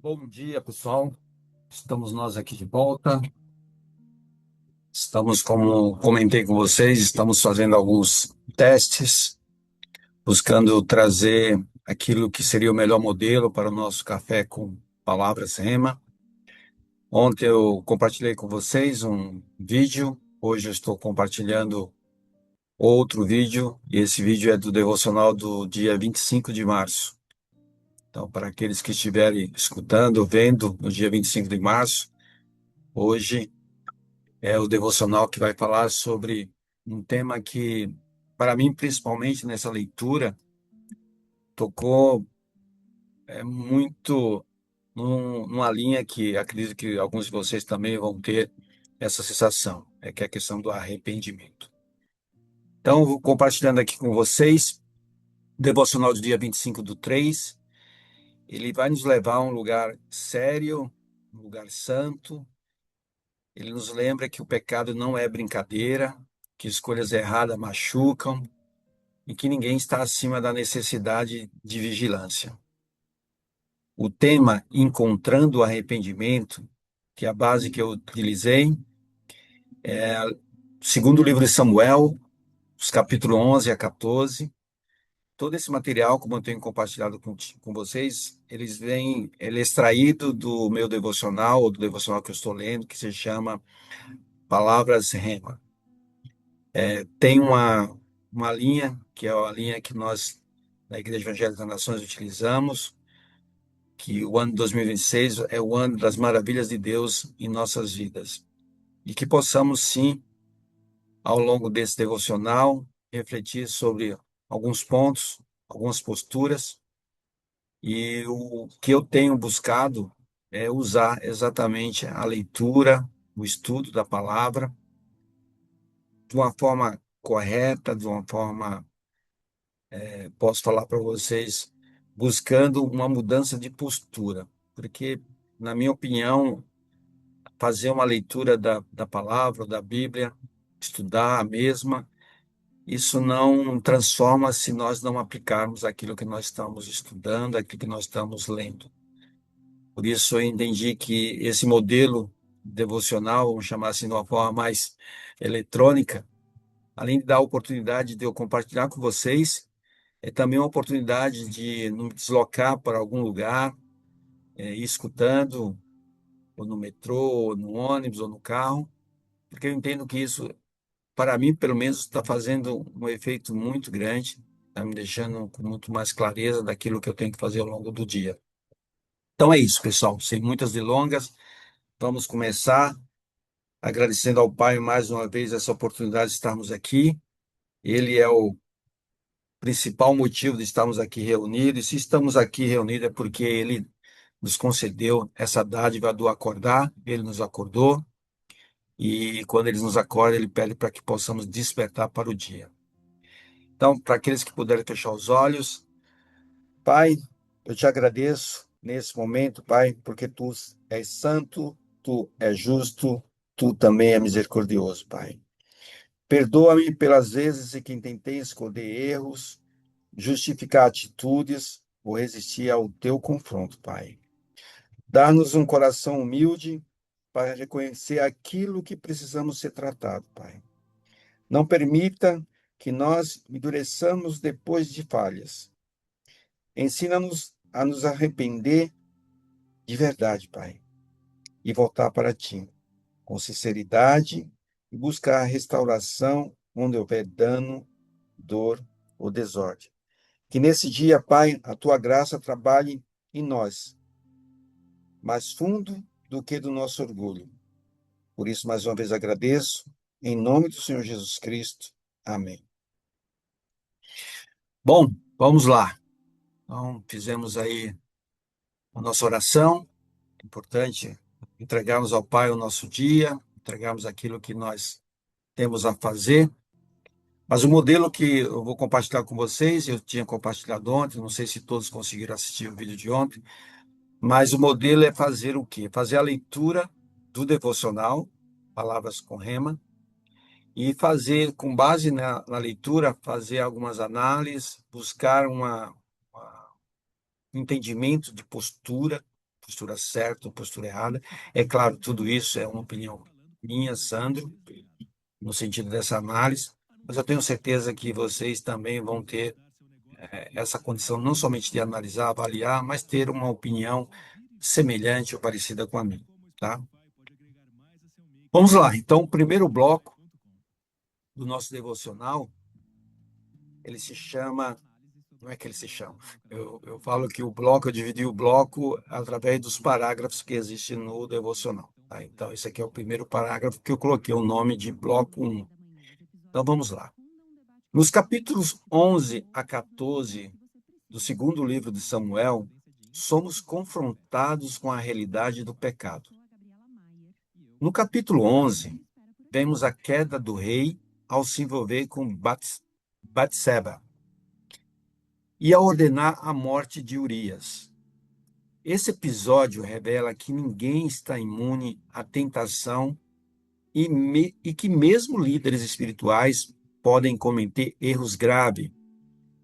Bom dia, pessoal. Estamos nós aqui de volta. Estamos, como comentei com vocês, estamos fazendo alguns testes, buscando trazer aquilo que seria o melhor modelo para o nosso café com palavras Rema. Ontem eu compartilhei com vocês um vídeo, hoje eu estou compartilhando outro vídeo, e esse vídeo é do devocional do dia 25 de março. Então, para aqueles que estiverem escutando, vendo no dia 25 de março, hoje é o devocional que vai falar sobre um tema que, para mim, principalmente nessa leitura, tocou muito numa linha que acredito que alguns de vocês também vão ter essa sensação, é que é a questão do arrependimento. Então, eu vou compartilhando aqui com vocês, o devocional do dia 25/3, ele vai nos levar a um lugar sério, um lugar santo. Ele nos lembra que o pecado não é brincadeira, que escolhas erradas machucam, e que ninguém está acima da necessidade de vigilância. O tema Encontrando o Arrependimento, que é a base que eu utilizei, segundo o livro de Samuel, os capítulos 11 a 14. Todo esse material, como eu tenho compartilhado com vocês, ele é extraído do meu devocional, ou do devocional que eu estou lendo, que se chama Palavras Rema. Tem uma linha, que é a linha que nós, da Igreja Evangélica das Nações, utilizamos, que o ano 2026 é o ano das maravilhas de Deus em nossas vidas. E que possamos, sim, ao longo desse devocional, refletir sobre alguns pontos, algumas posturas, e o que eu tenho buscado é usar exatamente a leitura, o estudo da palavra, de uma forma correta, de uma forma, posso falar para vocês, buscando uma mudança de postura, porque, na minha opinião, fazer uma leitura da palavra, da Bíblia, estudar a mesma, isso não transforma se nós não aplicarmos aquilo que nós estamos estudando, aquilo que nós estamos lendo. Por isso eu entendi que esse modelo devocional, vamos chamar assim de uma forma mais eletrônica, além de dar a oportunidade de eu compartilhar com vocês, é também uma oportunidade de me deslocar para algum lugar, ir escutando, ou no metrô, ou no ônibus, ou no carro, porque eu entendo que isso, para mim, pelo menos, está fazendo um efeito muito grande, está me deixando com muito mais clareza daquilo que eu tenho que fazer ao longo do dia. Então é isso, pessoal, sem muitas delongas, vamos começar agradecendo ao Pai mais uma vez essa oportunidade de estarmos aqui. Ele é o principal motivo de estarmos aqui reunidos, e se estamos aqui reunidos é porque Ele nos concedeu essa dádiva do acordar, Ele nos acordou, e quando Ele nos acorda, Ele pede para que possamos despertar para o dia. Então, para aqueles que puderem fechar os olhos, Pai, eu te agradeço nesse momento, Pai, porque tu és santo, tu és justo, tu também é misericordioso, Pai. Perdoa-me pelas vezes em que tentei esconder erros, justificar atitudes ou resistir ao teu confronto, Pai. Dá-nos um coração humilde para reconhecer aquilo que precisamos ser tratado, Pai. Não permita que nós endureçamos depois de falhas. Ensina-nos a nos arrepender de verdade, Pai, e voltar para Ti, com sinceridade e buscar a restauração onde houver dano, dor ou desordem. Que nesse dia, Pai, a Tua graça trabalhe em nós, mais fundo do que do nosso orgulho. Por isso, mais uma vez agradeço, em nome do Senhor Jesus Cristo. Amém. Bom, vamos lá. Então, fizemos aí a nossa oração. É importante entregarmos ao Pai o nosso dia, entregarmos aquilo que nós temos a fazer. Mas o modelo que eu vou compartilhar com vocês, eu tinha compartilhado ontem, não sei se todos conseguiram assistir o vídeo de ontem, mas o modelo é fazer o quê? Fazer a leitura do devocional, Palavras com Rema, e fazer, com base na leitura, fazer algumas análises, buscar um entendimento de postura postura certa ou postura errada. É claro, tudo isso é uma opinião minha, Sandro, no sentido dessa análise, mas eu tenho certeza que vocês também vão ter essa condição não somente de analisar, avaliar, mas ter uma opinião semelhante ou parecida com a minha, tá? Vamos lá. Então, o primeiro bloco do nosso devocional, ele se chama, não é que ele se chama, eu falo que o bloco, eu dividi o bloco através dos parágrafos que existem no devocional, tá? Então, esse aqui é o primeiro parágrafo que eu coloquei o nome de bloco 1. Então, vamos lá. Nos capítulos 11 a 14 do segundo livro de Samuel, somos confrontados com a realidade do pecado. No capítulo 11, vemos a queda do rei ao se envolver com Batseba e a ordenar a morte de Urias. Esse episódio revela que ninguém está imune à tentação e que mesmo líderes espirituais podem cometer erros graves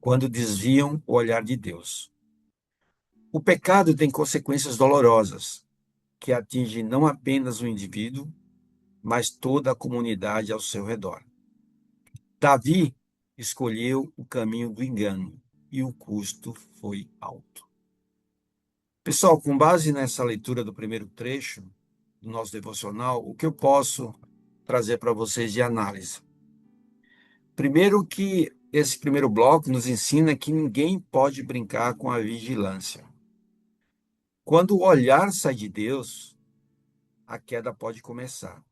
quando desviam o olhar de Deus. O pecado tem consequências dolorosas, que atingem não apenas o indivíduo, mas toda a comunidade ao seu redor. Davi escolheu o caminho do engano e o custo foi alto. Pessoal, com base nessa leitura do primeiro trecho do nosso devocional, o que eu posso trazer para vocês de análise? Primeiro que esse primeiro bloco nos ensina que ninguém pode brincar com a vigilância. Quando o olhar sai de Deus, a queda pode começar.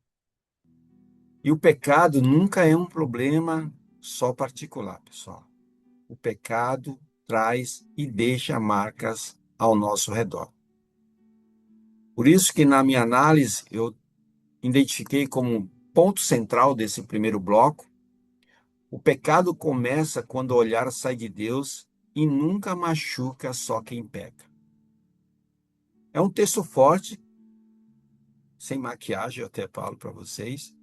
E o pecado nunca é um problema só particular, pessoal. O pecado traz e deixa marcas ao nosso redor. Por isso que na minha análise eu identifiquei como ponto central desse primeiro bloco, o pecado começa quando o olhar sai de Deus e nunca machuca só quem peca. É um texto forte, sem maquiagem, eu até falo para vocês,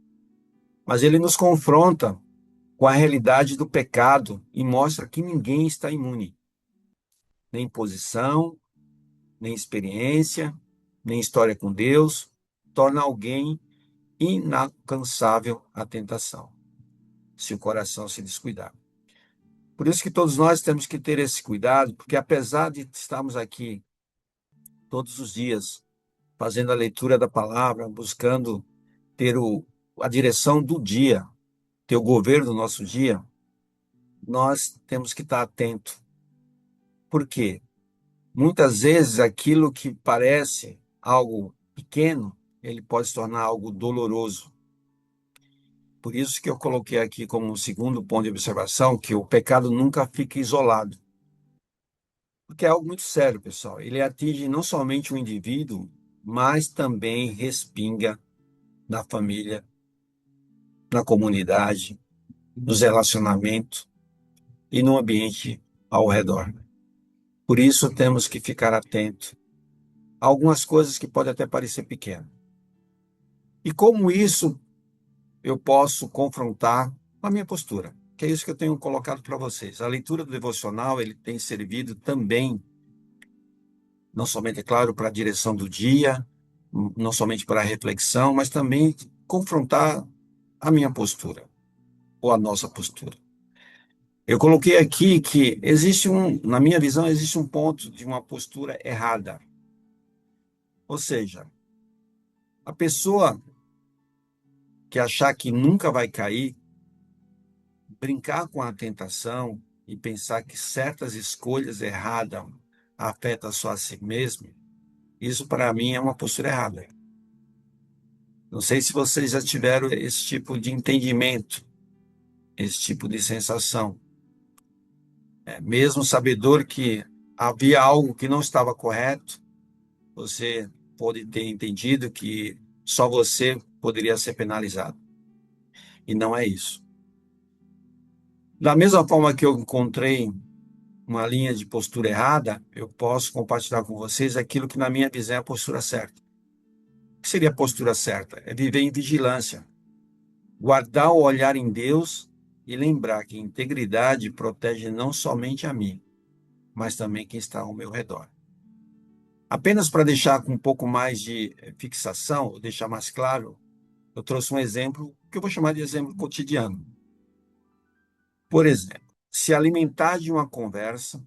mas ele nos confronta com a realidade do pecado e mostra que ninguém está imune. Nem posição, nem experiência, nem história com Deus, torna alguém inalcançável à tentação, se o coração se descuidar. Por isso que todos nós temos que ter esse cuidado, porque apesar de estarmos aqui todos os dias fazendo a leitura da palavra, buscando ter a direção do dia, ter o governo do nosso dia, nós temos que estar atento. Por quê? Muitas vezes aquilo que parece algo pequeno, ele pode se tornar algo doloroso. Por isso que eu coloquei aqui como um segundo ponto de observação que o pecado nunca fica isolado. Porque é algo muito sério, pessoal. Ele atinge não somente o indivíduo, mas também respinga na família, na comunidade, nos relacionamentos e no ambiente ao redor. Por isso temos que ficar atentos a algumas coisas que podem até parecer pequenas. E como isso eu posso confrontar com a minha postura, que é isso que eu tenho colocado para vocês. A leitura do devocional, ele tem servido também, não somente, é claro, para a direção do dia, não somente para a reflexão, mas também confrontar a minha postura, ou a nossa postura. Eu coloquei aqui que na minha visão, existe um ponto de uma postura errada. Ou seja, a pessoa que achar que nunca vai cair, brincar com a tentação e pensar que certas escolhas erradas afetam só a si mesmo, isso para mim é uma postura errada. Não sei se vocês já tiveram esse tipo de entendimento, esse tipo de sensação. Mesmo sabedor que havia algo que não estava correto, você pode ter entendido que só você poderia ser penalizado. E não é isso. Da mesma forma que eu encontrei uma linha de postura errada, eu posso compartilhar com vocês aquilo que na minha visão é a postura certa. O que seria a postura certa? É viver em vigilância, guardar o olhar em Deus e lembrar que integridade protege não somente a mim, mas também quem está ao meu redor. Apenas para deixar com um pouco mais de fixação, deixar mais claro, eu trouxe um exemplo que eu vou chamar de exemplo cotidiano. Por exemplo, se alimentar de uma conversa,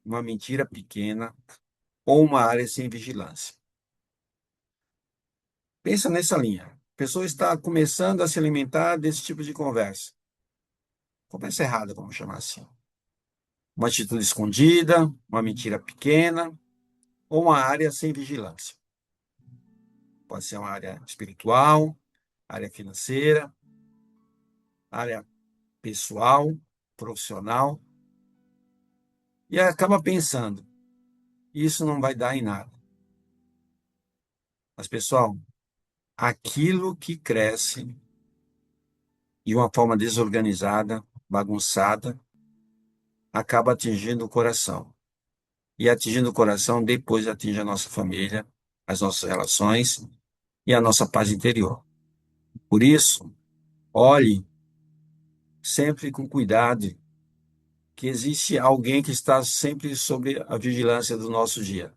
uma mentira pequena ou uma área sem vigilância. Pensa nessa linha. A pessoa está começando a se alimentar desse tipo de conversa. Conversa errada, vamos chamar assim. Uma atitude escondida, uma mentira pequena ou uma área sem vigilância. Pode ser uma área espiritual, área financeira, área pessoal, profissional. E acaba pensando, isso não vai dar em nada. Mas, pessoal, aquilo que cresce de uma forma desorganizada, bagunçada, acaba atingindo o coração. E atingindo o coração, depois atinge a nossa família, as nossas relações e a nossa paz interior. Por isso, olhe sempre com cuidado, que existe alguém que está sempre sob a vigilância do nosso dia.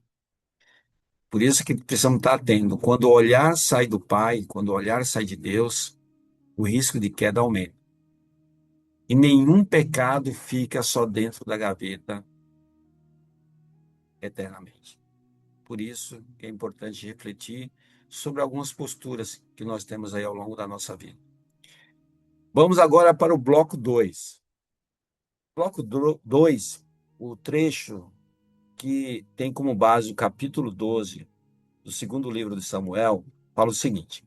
Por isso que precisamos estar atentos. Quando o olhar sai do Pai, quando o olhar sai de Deus, o risco de queda aumenta. E nenhum pecado fica só dentro da gaveta eternamente. Por isso é importante refletir sobre algumas posturas que nós temos aí ao longo da nossa vida. Vamos agora para o bloco 2. Bloco 2, o trecho que tem como base o capítulo 12 do segundo livro de Samuel, fala o seguinte: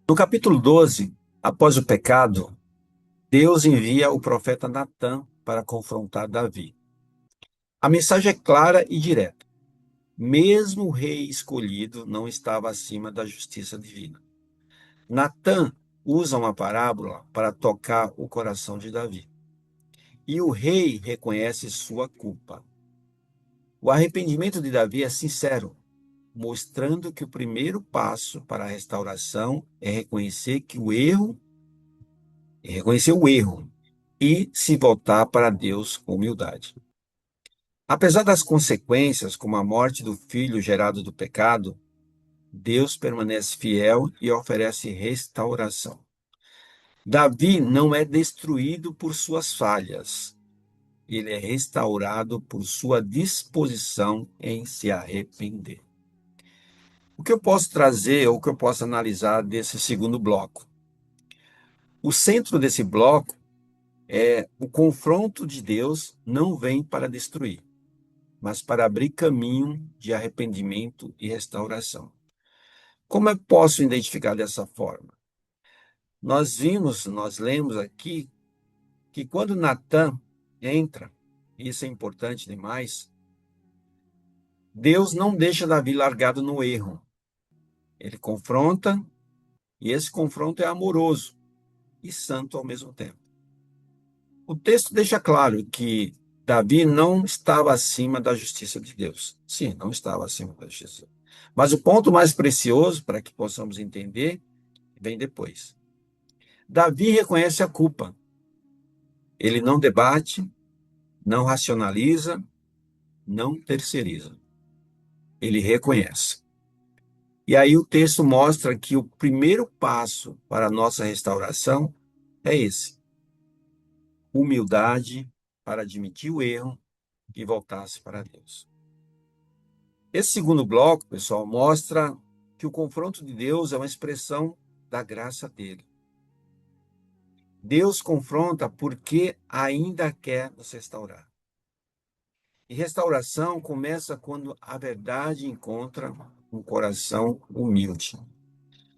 no capítulo 12, após o pecado, Deus envia o profeta Natã para confrontar Davi. A mensagem é clara e direta. Mesmo o rei escolhido não estava acima da justiça divina. Natã usa uma parábola para tocar o coração de Davi. E o rei reconhece sua culpa. O arrependimento de Davi é sincero, mostrando que o primeiro passo para a restauração é reconhecer o erro e se voltar para Deus com humildade. Apesar das consequências, como a morte do filho gerado do pecado, Deus permanece fiel e oferece restauração. Davi não é destruído por suas falhas, ele é restaurado por sua disposição em se arrepender. O que eu posso trazer, ou o que eu posso analisar desse segundo bloco? O centro desse bloco é o confronto de Deus não vem para destruir, mas para abrir caminho de arrependimento e restauração. Como eu posso identificar dessa forma? Nós lemos aqui que quando Natã entra, isso é importante demais, Deus não deixa Davi largado no erro. Ele confronta, e esse confronto é amoroso e santo ao mesmo tempo. O texto deixa claro que Davi não estava acima da justiça de Deus. Sim, não estava acima da justiça. Mas o ponto mais precioso para que possamos entender vem depois. Davi reconhece a culpa. Ele não debate, não racionaliza, não terceiriza. Ele reconhece. E aí o texto mostra que o primeiro passo para a nossa restauração é esse: humildade para admitir o erro e voltar-se para Deus. Esse segundo bloco, pessoal, mostra que o confronto de Deus é uma expressão da graça dele. Deus confronta porque ainda quer nos restaurar. E restauração começa quando a verdade encontra um coração humilde.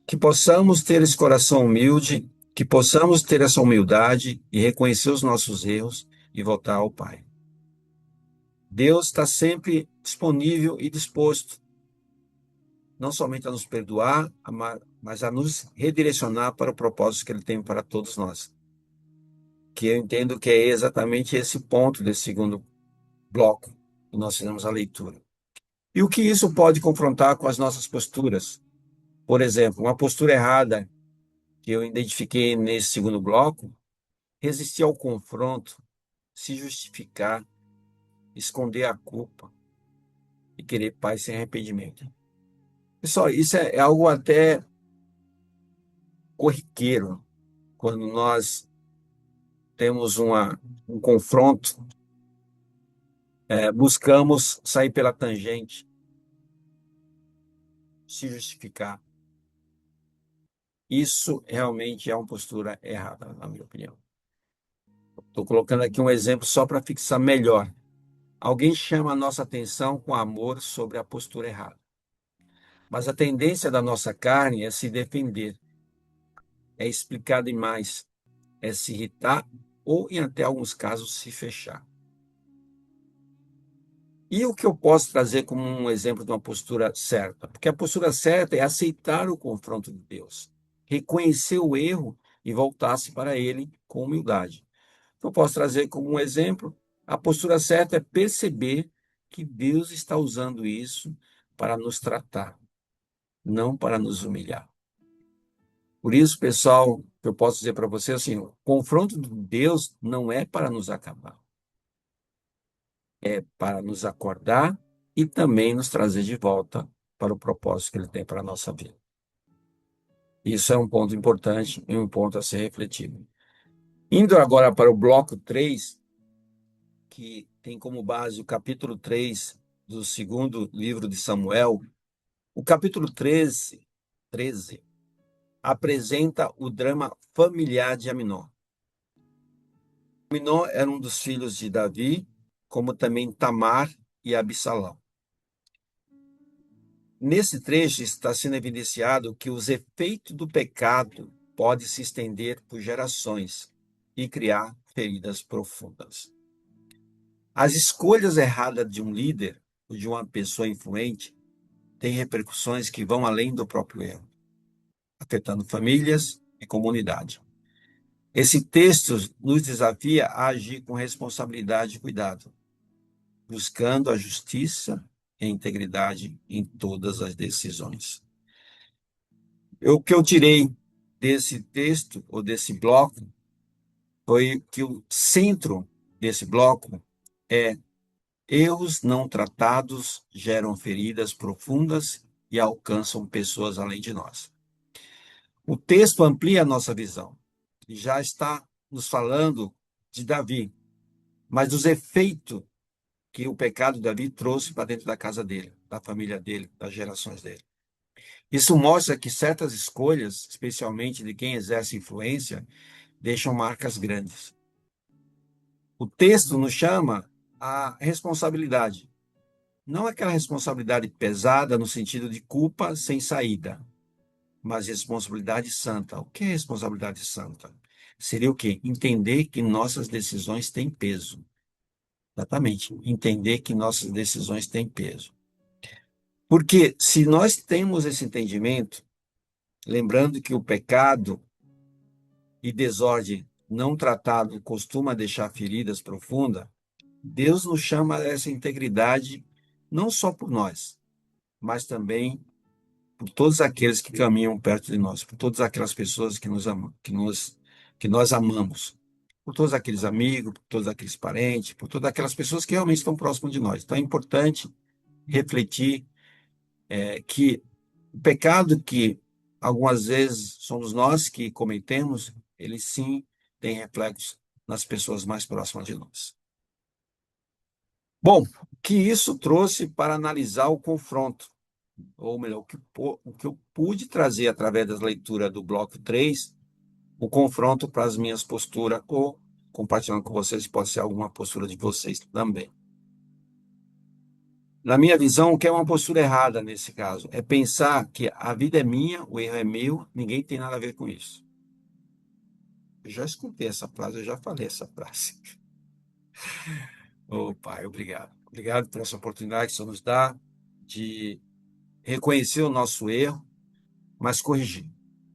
Que possamos ter esse coração humilde, que possamos ter essa humildade e reconhecer os nossos erros e voltar ao Pai. Deus está sempre disponível e disposto, não somente a nos perdoar, mas a nos redirecionar para o propósito que Ele tem para todos nós. Que eu entendo que é exatamente esse ponto desse segundo bloco que nós fizemos a leitura. E o que isso pode confrontar com as nossas posturas? Por exemplo, uma postura errada que eu identifiquei nesse segundo bloco, resistir ao confronto, se justificar, esconder a culpa. e querer paz sem arrependimento. Pessoal, isso é algo até corriqueiro quando nós temos um confronto, buscamos sair pela tangente, se justificar. Isso realmente é uma postura errada, na minha opinião. Estou colocando aqui um exemplo só para fixar melhor. Alguém chama a nossa atenção com amor sobre a postura errada. Mas a tendência da nossa carne é se defender, é explicar demais, é se irritar ou, em até alguns casos, se fechar. E o que eu posso trazer como um exemplo de uma postura certa? Porque a postura certa é aceitar o confronto de Deus, reconhecer o erro e voltar-se para ele com humildade. Eu posso trazer como um exemplo, a postura certa é perceber que Deus está usando isso para nos tratar, não para nos humilhar. Por isso, pessoal, eu posso dizer para você assim, o confronto de Deus não é para nos acabar, é para nos acordar e também nos trazer de volta para o propósito que Ele tem para a nossa vida. Isso é um ponto importante e um ponto a ser refletido. Indo agora para o bloco 3, que tem como base o capítulo 3 do segundo livro de Samuel, o capítulo 13 apresenta o drama familiar de Aminon. Aminon era um dos filhos de Davi, como também Tamar e Absalão. Nesse trecho está sendo evidenciado que os efeitos do pecado podem se estender por gerações e criar feridas profundas. As escolhas erradas de um líder ou de uma pessoa influente têm repercussões que vão além do próprio erro, afetando famílias e comunidade. Esse texto nos desafia a agir com responsabilidade e cuidado, buscando a justiça e a integridade em todas as decisões. O que eu tirei desse texto, ou desse bloco, foi que o centro desse bloco é: erros não tratados geram feridas profundas e alcançam pessoas além de nós. O texto amplia a nossa visão e já está nos falando de Davi, mas dos efeitos que o pecado de Davi trouxe para dentro da casa dele, da família dele, das gerações dele. Isso mostra que certas escolhas, especialmente de quem exerce influência, deixam marcas grandes. O texto nos chama a responsabilidade. Não aquela responsabilidade pesada no sentido de culpa sem saída, mas responsabilidade santa. O que é responsabilidade santa? Seria o quê? Entender que nossas decisões têm peso. Exatamente. Entender que nossas decisões têm peso. Porque se nós temos esse entendimento, lembrando que o pecado e desordem não tratado costuma deixar feridas profundas, Deus nos chama a essa integridade não só por nós, mas também por todos aqueles que caminham perto de nós, por todas aquelas pessoas que nos amam, que nós amamos, por todos aqueles amigos, por todos aqueles parentes, por todas aquelas pessoas que realmente estão próximas de nós. Então é importante refletir que o pecado que algumas vezes somos nós que cometemos, ele sim tem reflexos nas pessoas mais próximas de nós. Bom, o que isso trouxe para analisar o confronto, ou melhor, o que eu pude trazer através da leitura do bloco 3, o confronto para as minhas posturas, ou compartilhando com vocês, pode ser alguma postura de vocês também. Na minha visão, o que é uma postura errada nesse caso? É pensar que a vida é minha, o erro é meu, ninguém tem nada a ver com isso. Eu já escutei essa frase, eu já falei essa frase. Ô, Pai, obrigado. Obrigado por essa oportunidade que o Senhor nos dá de reconhecer o nosso erro, mas corrigir.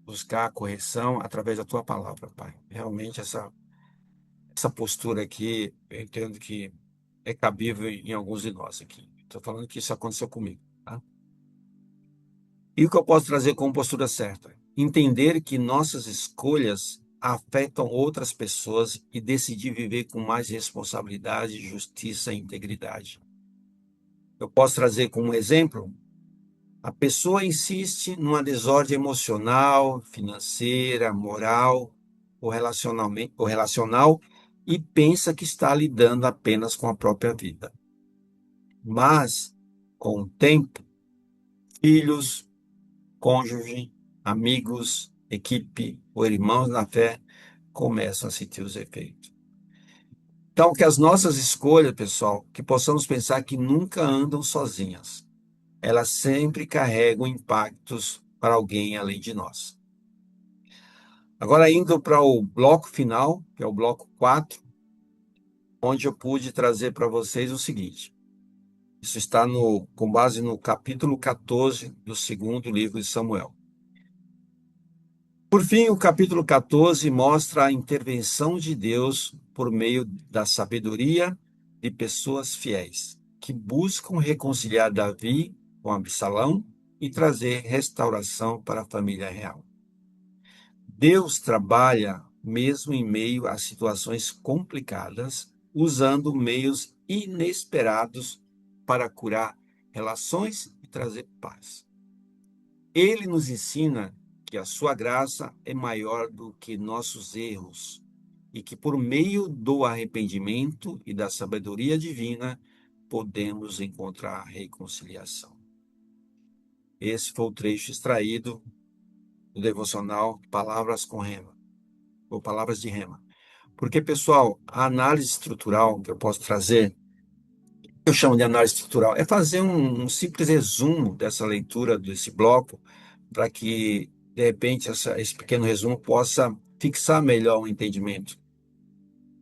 Buscar a correção através da tua palavra, Pai. Realmente, essa postura aqui, eu entendo que é cabível em alguns de nós aqui. Estou falando que isso aconteceu comigo, tá? E o que eu posso trazer como postura certa? Entender que nossas escolhas afetam outras pessoas e decidir viver com mais responsabilidade, justiça e integridade. Eu posso trazer como um exemplo: a pessoa insiste numa desordem emocional, financeira, moral ou relacional e pensa que está lidando apenas com a própria vida. Mas, com o tempo, filhos, cônjuge, amigos, equipe ou irmãos na fé começam a sentir os efeitos. Então, que as nossas escolhas, pessoal, que possamos pensar que nunca andam sozinhas. Elas sempre carregam impactos para alguém além de nós. Agora, indo para o bloco final, que é o bloco 4, onde eu pude trazer para vocês o seguinte. Isso está com base no capítulo 14 do segundo livro de Samuel. Por fim, o capítulo 14 mostra a intervenção de Deus por meio da sabedoria de pessoas fiéis, que buscam reconciliar Davi com Absalão e trazer restauração para a família real. Deus trabalha mesmo em meio a situações complicadas, usando meios inesperados para curar relações e trazer paz. Ele nos ensina que a sua graça é maior do que nossos erros e que por meio do arrependimento e da sabedoria divina podemos encontrar reconciliação. Esse foi o trecho extraído do devocional Palavras com Rema, ou Palavras de Rema. Porque, pessoal, a análise estrutural que eu posso trazer, eu chamo de análise estrutural, é fazer um simples resumo dessa leitura, desse bloco, para que, de repente, esse pequeno resumo possa fixar melhor o entendimento.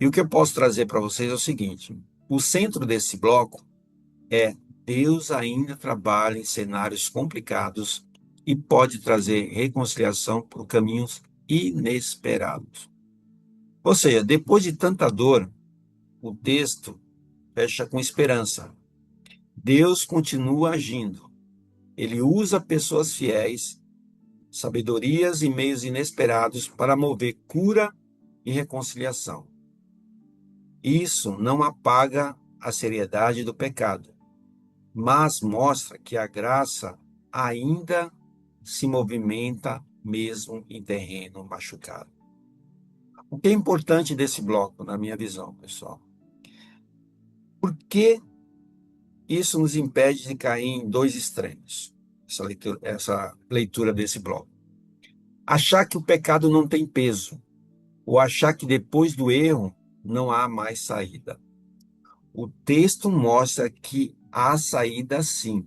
E o que eu posso trazer para vocês é o seguinte: o centro desse bloco é Deus ainda trabalha em cenários complicados e pode trazer reconciliação por caminhos inesperados. Ou seja, depois de tanta dor, o texto fecha com esperança. Deus continua agindo. Ele usa pessoas fiéis, sabedorias e meios inesperados para mover cura e reconciliação. Isso não apaga a seriedade do pecado, mas mostra que a graça ainda se movimenta mesmo em terreno machucado. O que é importante desse bloco, na minha visão, pessoal? Por que isso nos impede de cair em dois extremos? Essa leitura desse bloco. Achar que o pecado não tem peso, ou achar que depois do erro não há mais saída. O texto mostra que há saída sim,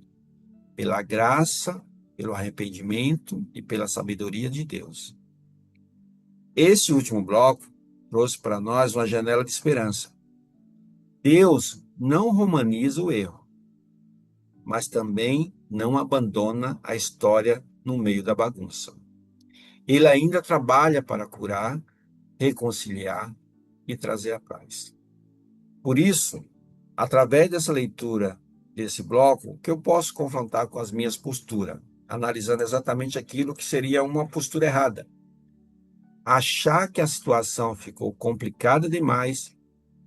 pela graça, pelo arrependimento e pela sabedoria de Deus. Esse último bloco trouxe para nós uma janela de esperança. Deus não romaniza o erro, mas também não abandona a história no meio da bagunça. Ele ainda trabalha para curar, reconciliar e trazer a paz. Por isso, através dessa leitura desse bloco, o que eu posso confrontar com as minhas posturas, analisando exatamente aquilo que seria uma postura errada. Achar que a situação ficou complicada demais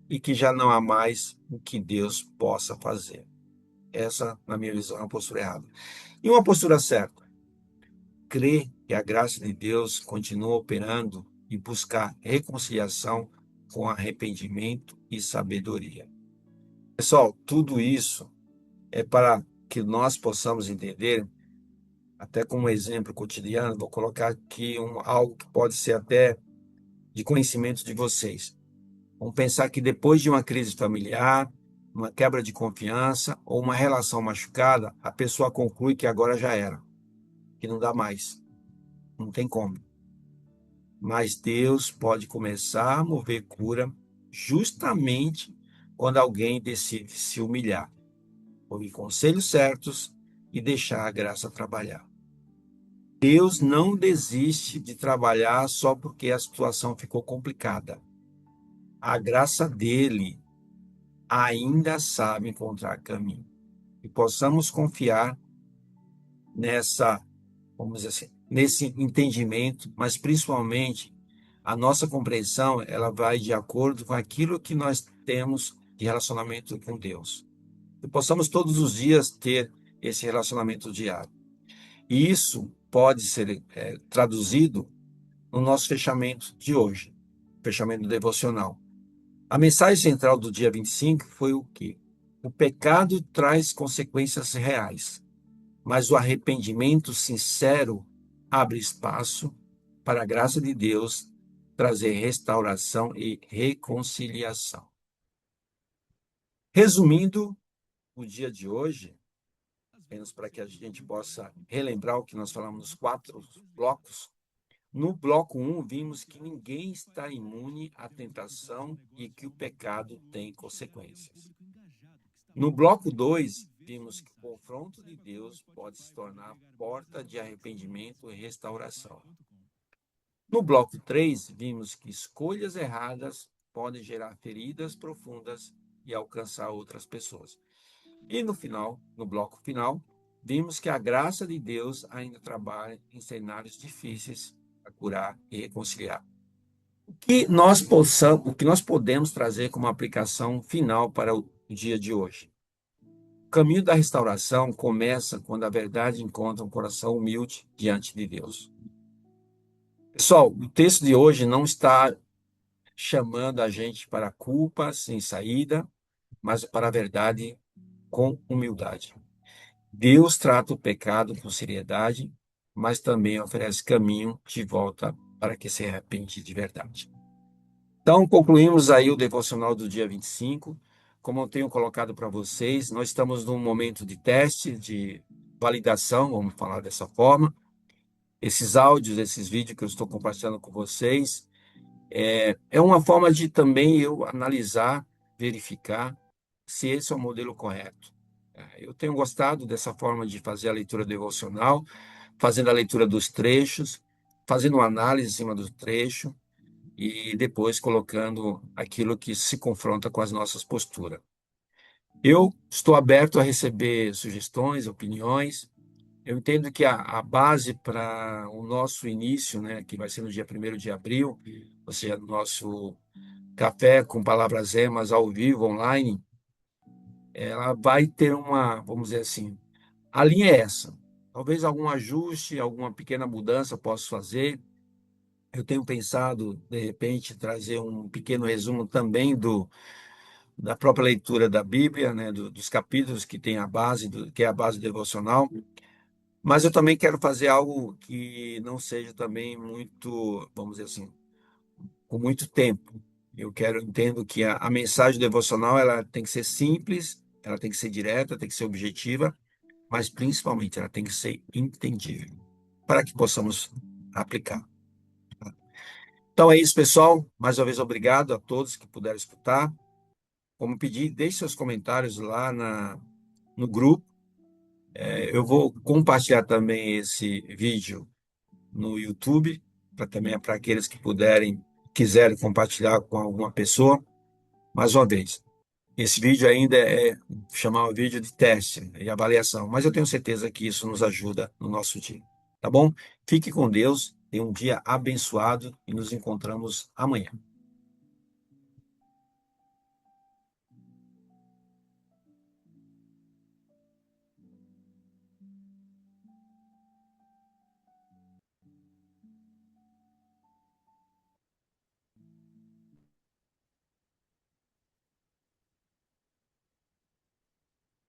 e que já não há mais o que Deus possa fazer. Essa, na minha visão, é uma postura errada. E uma postura certa: crer que a graça de Deus continua operando e buscar reconciliação com arrependimento e sabedoria. Pessoal, tudo isso é para que nós possamos entender, até como exemplo cotidiano, vou colocar aqui algo que pode ser até de conhecimento de vocês. Vamos pensar que depois de uma crise familiar, uma quebra de confiança ou uma relação machucada, a pessoa conclui que agora já era, que não dá mais, não tem como. Mas Deus pode começar a mover cura justamente quando alguém decide se humilhar, ouvir conselhos certos e deixar a graça trabalhar. Deus não desiste de trabalhar só porque a situação ficou complicada. A graça dele ainda sabe encontrar caminho. E possamos confiar nessa, vamos dizer assim, nesse entendimento, mas principalmente a nossa compreensão, ela vai de acordo com aquilo que nós temos de relacionamento com Deus. que possamos todos os dias ter esse relacionamento diário. E isso pode ser traduzido no nosso fechamento de hoje, fechamento devocional. A mensagem central do dia 25 foi o quê? O pecado traz consequências reais, mas o arrependimento sincero abre espaço para a graça de Deus trazer restauração e reconciliação. Resumindo o dia de hoje, apenas para que a gente possa relembrar o que nós falamos nos 4 blocos. No bloco 1, vimos que ninguém está imune à tentação e que o pecado tem consequências. No bloco 2, vimos que o confronto de Deus pode se tornar porta de arrependimento e restauração. No bloco 3, vimos que escolhas erradas podem gerar feridas profundas e alcançar outras pessoas. E no final, no bloco final, vimos que a graça de Deus ainda trabalha em cenários difíceis para curar e reconciliar. O que nós podemos trazer como aplicação final para o dia de hoje? O caminho da restauração começa quando a verdade encontra um coração humilde diante de Deus. Pessoal, o texto de hoje não está chamando a gente para a culpa sem saída, mas para a verdade com humildade. Deus trata o pecado com seriedade, mas também oferece caminho de volta para que se arrepende de verdade. Então, concluímos aí o devocional do dia 25. Como eu tenho colocado para vocês, nós estamos num momento de teste, de validação, vamos falar dessa forma. Esses áudios, esses vídeos que eu estou compartilhando com vocês, é uma forma de também eu analisar, verificar se esse é o modelo correto. Eu tenho gostado dessa forma de fazer a leitura devocional, fazendo a leitura dos trechos, fazendo uma análise em cima do trecho e depois colocando aquilo que se confronta com as nossas posturas. Eu estou aberto a receber sugestões, opiniões. Eu entendo que a base para o nosso início, né, que vai ser no dia 1º de abril, ou seja, nosso café com palavras emas ao vivo, online, ela vai ter uma, vamos dizer assim, a linha é essa. Talvez algum ajuste, alguma pequena mudança possa fazer. Eu tenho pensado, de repente, trazer um pequeno resumo também da própria leitura da Bíblia, né, dos capítulos que tem a base, que é a base devocional. Mas eu também quero fazer algo que não seja também muito, vamos dizer assim, com muito tempo. Entendo que a mensagem devocional ela tem que ser simples, ela tem que ser direta, tem que ser objetiva, mas principalmente ela tem que ser entendível, para que possamos aplicar. Então é isso, pessoal. Mais uma vez, obrigado a todos que puderam escutar. Como pedi, deixe seus comentários lá no grupo. Eu vou compartilhar também esse vídeo no YouTube, para aqueles que quiserem compartilhar com alguma pessoa. Mais uma vez, esse vídeo ainda é chamar o vídeo de teste e avaliação, mas eu tenho certeza que isso nos ajuda no nosso dia. Tá bom? Fique com Deus, tenha um dia abençoado e nos encontramos amanhã.